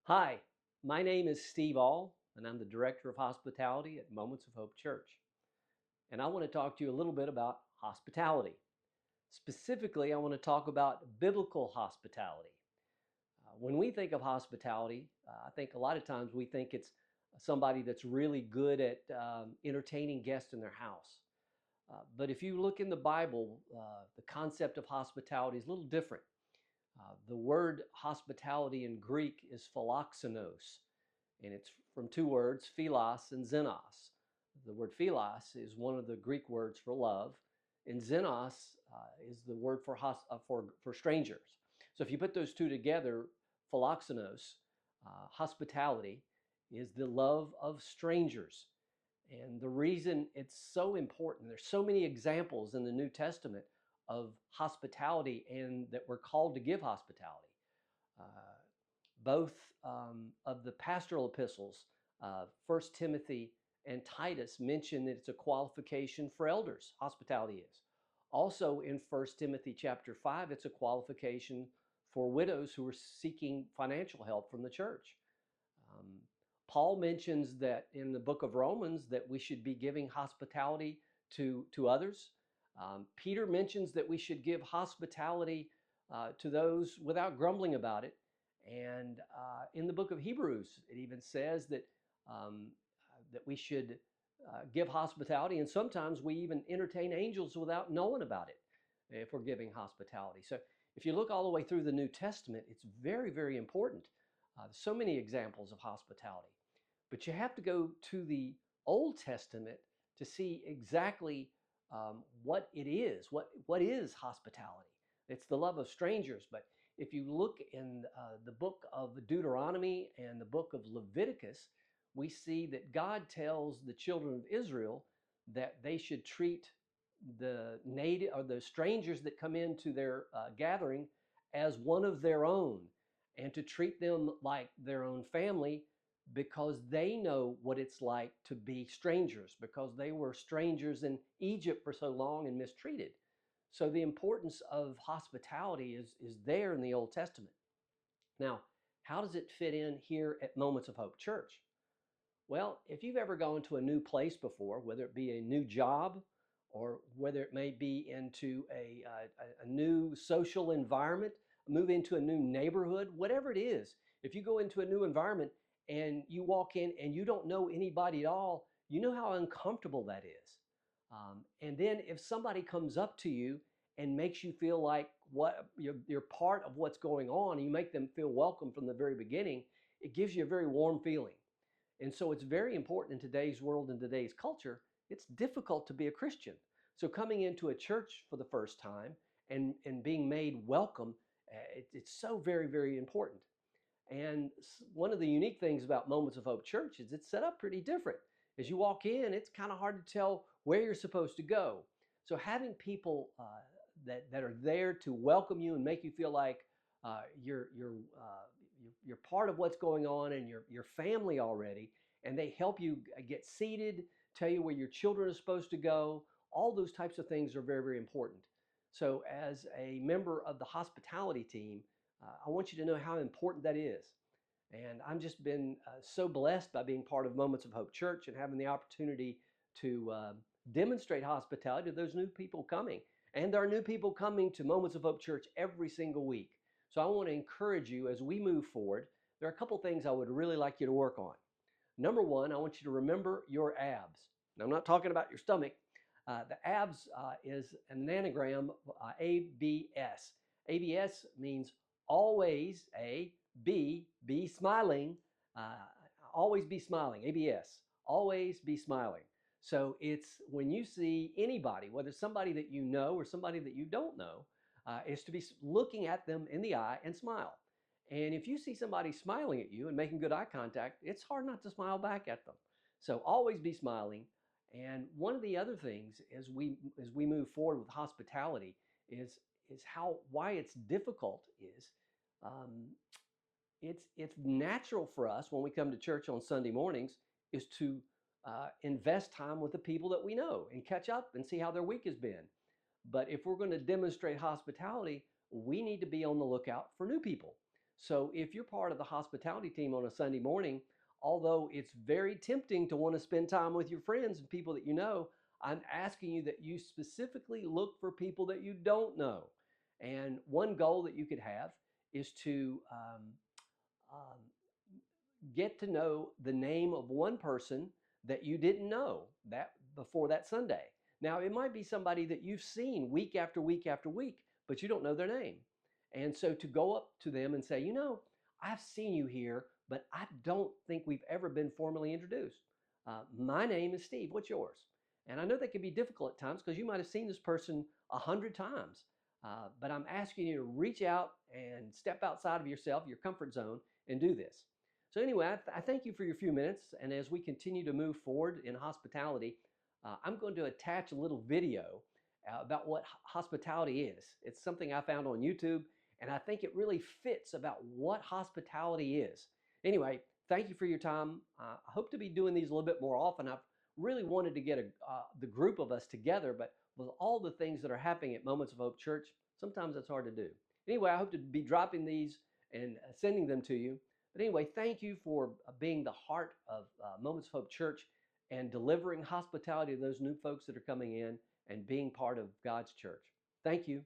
Hi, my name is Steve All, and I'm the Director of Hospitality at Moments of Hope Church. And I want to talk to you a little bit about hospitality. Specifically, I want to talk about biblical hospitality. When we think of hospitality, I think a lot of times we think it's somebody that's really good at entertaining guests in their house. But if you look in the Bible, the concept of hospitality is a little different. The word hospitality in Greek is philoxenos, and it's from two words, philos and xenos. The word philos is one of the Greek words for love, and xenos is the word for strangers. So if you put those two together, philoxenos, hospitality, is the love of strangers. And the reason it's so important, there's so many examples in the New Testament of hospitality and that we're called to give hospitality. Uh, both of the pastoral epistles, 1 Timothy and Titus, mention that it's a qualification for elders, hospitality is. Also in 1 Timothy chapter 5, it's a qualification for widows who are seeking financial help from the church. Um, Paul mentions that in the book of Romans that we should be giving hospitality to others. Peter mentions that we should give hospitality to those without grumbling about it. And in the book of Hebrews, it even says that we should give hospitality, and sometimes we even entertain angels without knowing about it if we're giving hospitality. So if you look all the way through the New Testament, it's very, very important. So many examples of hospitality. But you have to go to the Old Testament to see exactly what it is. What is hospitality? It's the love of strangers. But if you look in the book of Deuteronomy and the book of Leviticus, we see that God tells the children of Israel that they should treat the native or the strangers that come into their gathering as one of their own, and to treat them like their own family, because they know what it's like to be strangers, because they were strangers in Egypt for so long and mistreated. So the importance of hospitality is there in the Old Testament. Now, how does it fit in here at Moments of Hope Church? Well, if you've ever gone to a new place before, whether it be a new job or whether it may be into a new social environment, move into a new neighborhood, whatever it is, if you go into a new environment and you walk in and you don't know anybody at all, you know how uncomfortable that is. And then if somebody comes up to you and makes you feel like you're part of what's going on, and you make them feel welcome from the very beginning, it gives you a very warm feeling. And so it's very important in today's world and today's culture. It's difficult to be a Christian. So coming into a church for the first time and being made welcome, it's so very, very important. And one of the unique things about Moments of Hope Church is it's set up pretty different. As you walk in, it's kind of hard to tell where you're supposed to go. So having people that are there to welcome you and make you feel like you're part of what's going on, and you're family already, and they help you get seated, tell you where your children are supposed to go. All those types of things are very, very important. So as a member of the hospitality team, I want you to know how important that is. And I've just been so blessed by being part of Moments of Hope Church and having the opportunity to demonstrate hospitality to those new people coming. And there are new people coming to Moments of Hope Church every single week. So I want to encourage you as we move forward. There are a couple things I would really like you to work on. Number one, I want you to remember your abs. Now, I'm not talking about your stomach. The abs is an anagram, ABS. ABS means always, A, be smiling, always be smiling, ABS, always be smiling. So it's when you see anybody, whether it's somebody that you know or somebody that you don't know, is to be looking at them in the eye and smile. And if you see somebody smiling at you and making good eye contact, it's hard not to smile back at them. So always be smiling. And one of the other things as we move forward with hospitality is why it's difficult is um, it's natural for us when we come to church on Sunday mornings is to invest time with the people that we know and catch up and see how their week has been. But if we're going to demonstrate hospitality, we need to be on the lookout for new people. So if you're part of the hospitality team on a Sunday morning, although it's very tempting to want to spend time with your friends and people that you know, I'm asking you that you specifically look for people that you don't know. And one goal that you could have is to um, get to know the name of one person that you didn't know that before that Sunday. Now, it might be somebody that you've seen week after week after week, but you don't know their name. And so to go up to them and say, you know, I've seen you here, but I don't think we've ever been formally introduced. My name is Steve. What's yours? And I know that can be difficult at times because you might have seen this person 100 times. But I'm asking you to reach out and step outside of yourself, your comfort zone, and do this. So anyway, I thank you for your few minutes. And as we continue to move forward in hospitality, I'm going to attach a little video about what hospitality is. It's something I found on YouTube, and I think it really fits about what hospitality is. Anyway, thank you for your time. I hope to be doing these a little bit more often. I've really wanted to get the group of us together, but with all the things that are happening at Moments of Hope Church, sometimes that's hard to do. Anyway, I hope to be dropping these and sending them to you. But anyway, thank you for being the heart of Moments of Hope Church and delivering hospitality to those new folks that are coming in and being part of God's church. Thank you.